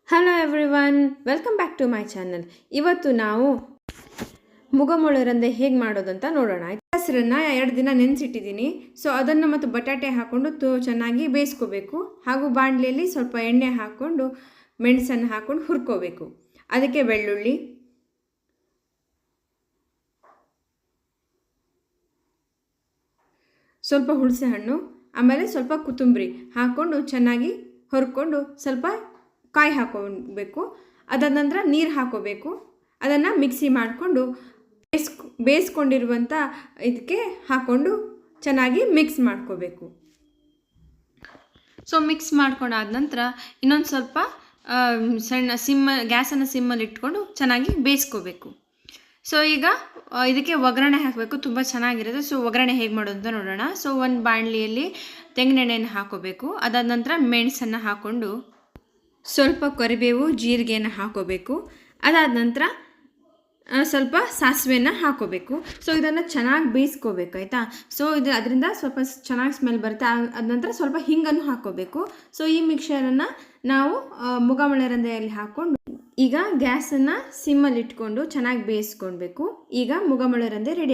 Hello everyone, welcome back to my channel. ಇವತ್ತು ನಾವು ಮುಗಮೊಳರಂದೆ ಹೇಗೆ ಮಾಡೋದು ಅಂತ ನೋಡೋಣ. ಹೆಸರನ್ನು 2 ದಿನ ನೆನೆಸಿಟ್ಟಿದ್ದೀನಿ. ಸೊ ಅದನ್ನು ಮತ್ತು ಬಟಾಟೆ ಹಾಕ್ಕೊಂಡು ಚೆನ್ನಾಗಿ ಬೇಯಿಸ್ಕೋಬೇಕು. ಹಾಗೂ ಬಾಣಲೆಯಲ್ಲಿ ಸ್ವಲ್ಪ ಎಣ್ಣೆ ಹಾಕ್ಕೊಂಡು ಮೆಣಸನ್ನು ಹಾಕ್ಕೊಂಡು ಹುರ್ಕೋಬೇಕು. ಅದಕ್ಕೆ ಬೆಳ್ಳುಳ್ಳಿ, ಸ್ವಲ್ಪ ಹುಣಸೆ ಹಣ್ಣು, ಆಮೇಲೆ ಸ್ವಲ್ಪ ಕೊತ್ತಂಬರಿ ಹಾಕ್ಕೊಂಡು ಚೆನ್ನಾಗಿ ಹುರ್ಕೊಂಡು ಸ್ವಲ್ಪ ಕಾಯಿ ಹಾಕೋಬೇಕು. ಅದಾದ ನಂತರ ನೀರು ಹಾಕೋಬೇಕು. ಅದನ್ನು ಮಿಕ್ಸಿ ಮಾಡಿಕೊಂಡು ಬೇಯಿಸ್ಕೊಂಡಿರುವಂಥ ಇದಕ್ಕೆ ಹಾಕ್ಕೊಂಡು ಚೆನ್ನಾಗಿ ಮಿಕ್ಸ್ ಮಾಡ್ಕೋಬೇಕು. ಸೊ ಮಿಕ್ಸ್ ಮಾಡ್ಕೊಂಡಾದ ನಂತರ ಇನ್ನೊಂದು ಸ್ವಲ್ಪ ಗ್ಯಾಸನ್ನು ಸಿಮ್ಮಲ್ಲಿ ಇಟ್ಕೊಂಡು ಚೆನ್ನಾಗಿ ಬೇಯಿಸ್ಕೋಬೇಕು. ಸೊ ಈಗ ಇದಕ್ಕೆ ಒಗ್ಗರಣೆ ಹಾಕಬೇಕು, ತುಂಬ ಚೆನ್ನಾಗಿರುತ್ತೆ. ಸೊ ಒಗ್ಗರಣೆ ಹೇಗೆ ಮಾಡೋದು ಅಂತ ನೋಡೋಣ. ಸೊ ಒಂದು ಬಾಣಲಿಯಲ್ಲಿ ತೆಂಗಿನೆಣ್ಣೆಯನ್ನು ಹಾಕೋಬೇಕು. ಅದಾದ ನಂತರ ಮೆಣಸನ್ನು ಹಾಕ್ಕೊಂಡು ಸ್ವಲ್ಪ ಕರಿಬೇವು, ಜೀರಿಗೆಯನ್ನು ಹಾಕೋಬೇಕು. ಅದಾದ ನಂತರ ಸ್ವಲ್ಪ ಸಾಸಿವೆಯನ್ನು ಹಾಕೋಬೇಕು. ಸೊ ಇದನ್ನು ಚೆನ್ನಾಗಿ ಬೇಯಿಸ್ಕೋಬೇಕು, ಆಯಿತಾ. ಸೊ ಅದರಿಂದ ಸ್ವಲ್ಪ ಚೆನ್ನಾಗಿ ಸ್ಮೆಲ್ ಬರುತ್ತೆ. ಅದ ನಂತರ ಸ್ವಲ್ಪ ಹಿಂಗನ್ನು ಹಾಕೋಬೇಕು. ಸೊ ಈ ಮಿಕ್ಸರನ್ನು ನಾವು ಮುಗಮೊಳರಂದೆಯಲ್ಲಿ ಹಾಕ್ಕೊಂಡು ಈಗ ಗ್ಯಾಸನ್ನು ಸಿಮ್ಮಲ್ಲಿ ಇಟ್ಕೊಂಡು ಚೆನ್ನಾಗಿ ಬೇಯಿಸ್ಕೊಳ್ಬೇಕು. ಈಗ ಮುಗಮೊಳರಂದೆ ರೆಡಿ ಆಗಿದೆ.